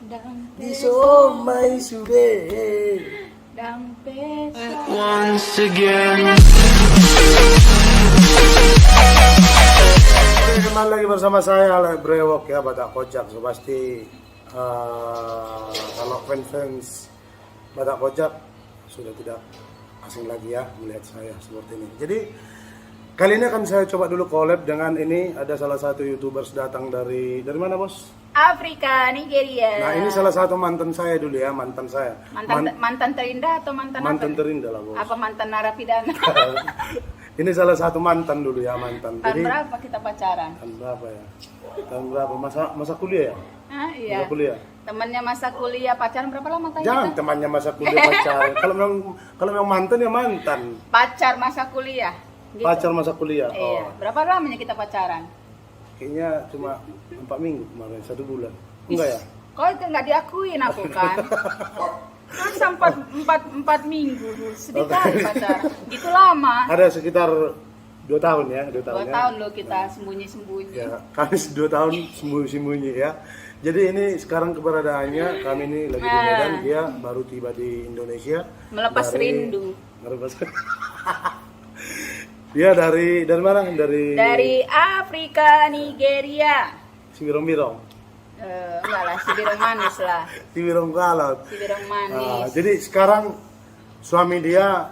di somai sude Dan pesta. Once again. Kembali lagi bersama saya Ale Brewok ya, Batak Kocak. So pasti kalau fans Batak Kocak sudah tidak asing lagi ya melihat saya seperti ini. Jadi kali ini akan saya coba dulu collab dengan ini, ada salah satu YouTubers datang dari mana bos? Afrika, Nigeria. Nah ini salah satu mantan saya dulu ya, mantan saya. Mantan terindah atau mantan Mantan apa? terindah lah bos. Apa mantan narapidana? Ini salah satu mantan dulu ya, mantan. Tahun berapa kita pacaran? Tahun berapa ya? Tahun berapa? Masa kuliah ya? Ah, iya. Masa kuliah. Temannya masa kuliah pacaran berapa lama tanya? Jangan temannya masa kuliah pacaran. Kalau memang mantan ya mantan. Pacar masa kuliah. Gitu. Pacar masa kuliah. Iya. Oh. Berapa lamanya kita pacaran? Kayaknya cuma 4 minggu kemarin, 1 bulan. Enggak ya? Kok itu nggak diakuin aku kan? Masa empat minggu, sedih kali pacaran. Gitu lama. Ada sekitar 2 tahun ya, 2 tahun 2 ya. tahun loh kita sembunyi-sembunyi. Ya, kami 2 tahun sembunyi-sembunyi ya. Jadi ini sekarang keberadaannya, kami ini lagi di Medan, dia baru tiba di Indonesia. Melepas rindu. Melepas. Dia dari mana? Dari Afrika, Nigeria. Sibirong-birong. Enggak lah, Sibirong manis lah. Sibirong Galot. Sibirong manis. Jadi sekarang suami dia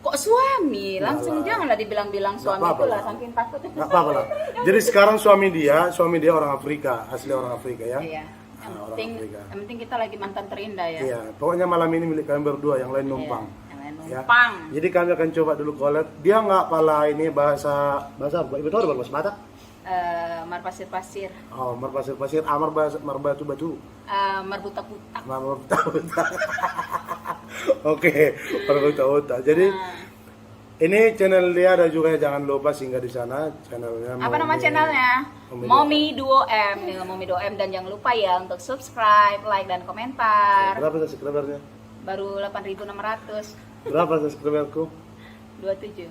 Kok suami? Langsung janganlah dibilang-bilang suami apa-apa itu lah, lah. saking takut. nggak apa-apa lah. Jadi sekarang suami dia orang Afrika, asli orang Afrika ya. Iya. Orang Afrika. Yang penting kita lagi mantan terindah ya. Iya, pokoknya malam ini milik kalian berdua, yang lain numpang. Yang lain Ya. numpang. Jadi kami akan coba dulu collab. Dia nggak pala ini bahasa apa? Ibu tahu bahasa Batak? Marpasir-pasir. Oh, marpasir-pasir, marbatu-batu. Marbutak-butak. Marbutak-butak. Oke, marbutak-butak. Jadi ini channel dia ada juga, jangan lupa singgah di sana channelnya. Apa nama channelnya? Momi Duo M. Dengan Momi Duo M, dan jangan lupa ya untuk subscribe, like, dan komentar. Berapa subscribernya? Baru 8.600. Berapa subscriberku? 27.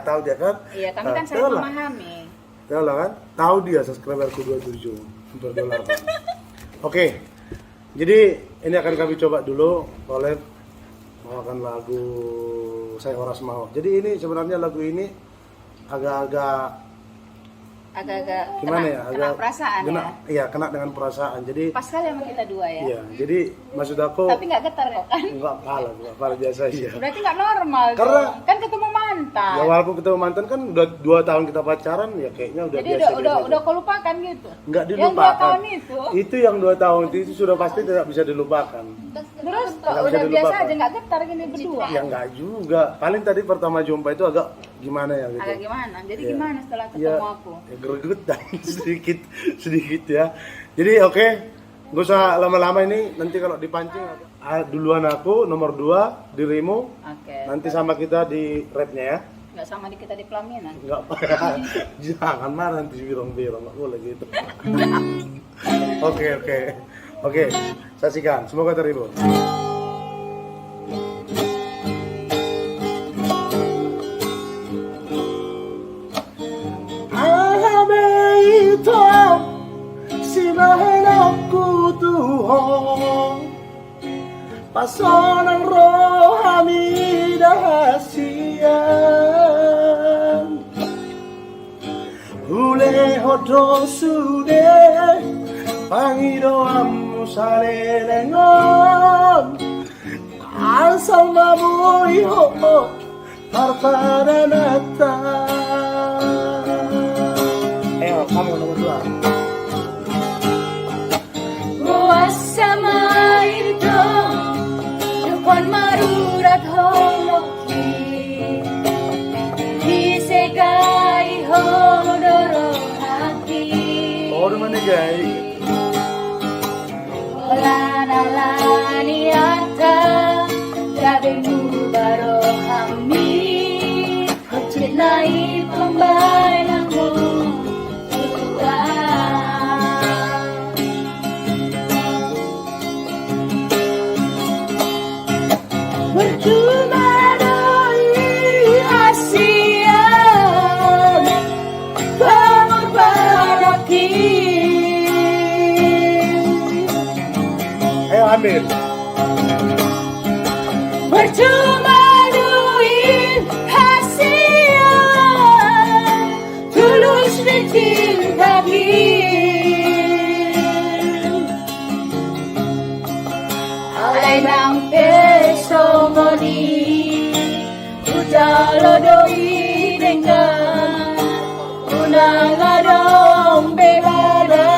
Tahu dia kan? Iya, kami kan Tahu sering lah. memahami. Tahu lah kan? Tahu dia subscriberku 27 $. Oke. Jadi ini akan kami coba dulu collab bawakan lagu Saya Horas Mau. Jadi ini sebenarnya lagu ini agak-agak gimana ya? Kena perasaan ya. Iya, kena dengan perasaan. Jadi Pas kali sama kita dua ya. iya, jadi maksud aku Tapi nggak getar kok kan? enggak pala biasa aja. Berarti nggak normal Karena- dong. Kan ketemu mantan. Ya walaupun ketemu mantan kan udah 2 tahun kita pacaran, ya kayaknya udah Jadi biasa. udah kau lupakan gitu. Enggak Yang dilupakan. 2 tahun itu. Itu yang 2 tahun itu sudah pasti tidak bisa dilupakan. Terus kok Nggak bisa udah biasa dilupakan. aja nggak getar gini berdua. Ya enggak juga. Paling tadi pertama jumpa itu agak gimana ya gitu. Agak gimana? Jadi Iya. gimana setelah Ya, ketemu aku? ya gregetan sedikit ya. Jadi oke, nggak usah lama-lama ini, nanti kalau dipancing duluan aku, nomor 2 dirimu, Oke. nanti sama kita di rapnya ya. Nggak sama di kita di pelaminan. Enggak apa. Jangan marah nanti birong-birong, nggak boleh gitu. Oke, saksikan, semoga terhibur. Pasonang rohani dahasian Ule hodo sude Pangidoamu salelengon Asal mabui ho Parparanata. Kamu nomor 2. Sama itu Depan marurat holoki Disegai hodoro hati Oh, di mana guys? Olanalani ata Gabimu baro kami Cintai pembayanmu Percuma doi asian Pemurbaraki amin. Percuma duit hasilan, tulus dicinta alay ng peso mo ni Ujalo doi dengan unang adong bebada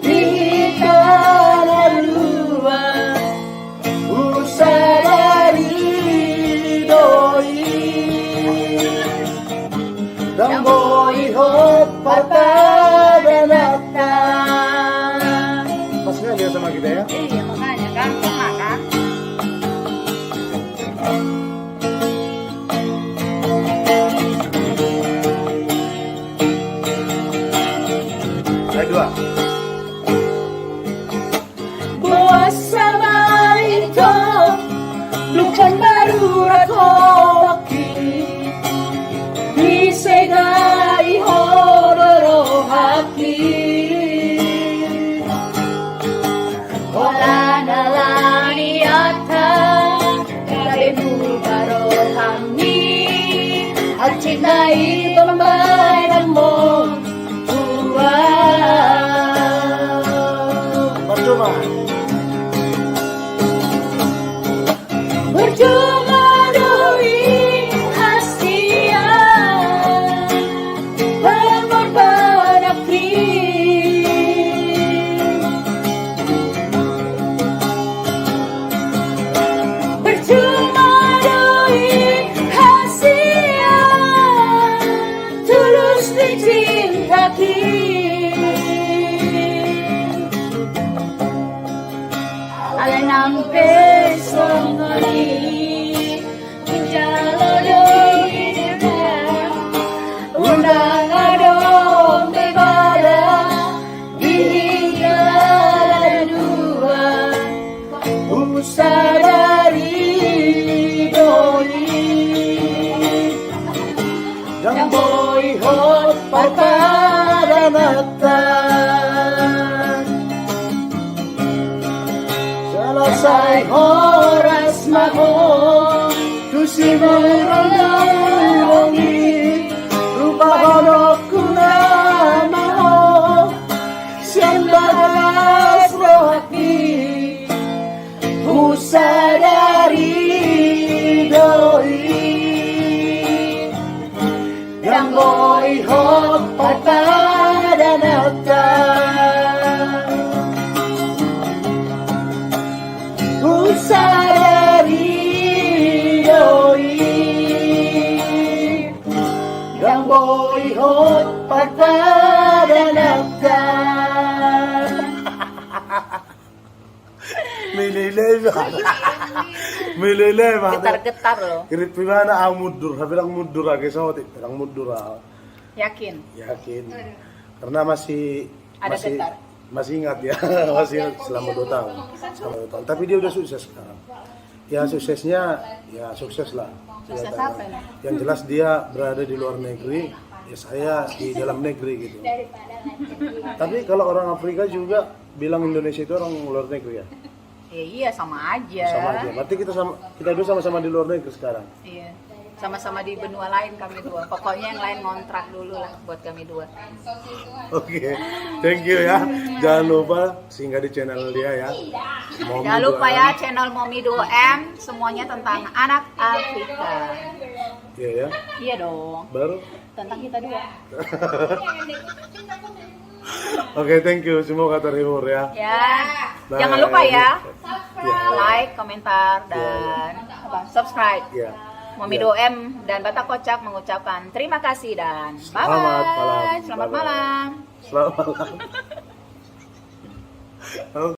Dikalalua usadari doi Dan boy hot pataganata. pas nggak dia sama kita ya? Iya makanya kan pernah kan. Saya dua. Buat sama itu bukan baru rakoki Disegai hororo haki Wala na lani ata Kabimu baro kami At cintai pembayaran mo Percuma. Percuma duit hasilan pengorban Percuma duit hasilan tulus dicinta alay ng peso ngani Ujalo doi dengan unang adong bebada Dikalalua usadari doi Dan boy hot pataganata Selesai oras maho Tusimurong langit Rupa honokku namaho Siyang bagas rohati Usadari doi Yang boy hot pataganata Usadari doi Yang boy hot pataganata Mililay ba? Getar-getar loh. Irit pimana ang mundur, sabi lang mundur lagi sa hotik, ang mundur ah. Yakin? Yakin. Karena masih Ada getar. masih ingat ya, masih ingat selama 2 tahun. Selama 2 tahun. Tapi dia udah sukses sekarang. Ya suksesnya, ya sukses lah. Sukses Kelihatannya. apa ini? Yang jelas dia berada di luar negeri, ya saya di dalam negeri gitu. Tapi kalau orang Afrika juga bilang Indonesia itu orang luar negeri ya. Ya iya sama aja. Sama aja. Berarti kita dua sama-sama di luar negeri sekarang. Iya. Sama-sama di benua lain kami dua. Pokoknya yang lain ngontrak dulu lah buat kami dua. Oke, thank you ya. Jangan lupa singgah di channel dia ya. Jangan lupa ya channel Momi Duo M, semuanya tentang anak Afrika. Iya ya. Iya dong. Baru. Tentang kita dua. Oke, thank you. Semoga terhibur ya. Ya. Bye. Jangan lupa ya. Ya. Like, komentar dan subscribe. Ya. Momi Ya. Duo M dan Batak Kocak mengucapkan terima kasih dan bye bye. Selamat malam. Selamat Bye-bye. malam. Selamat malam.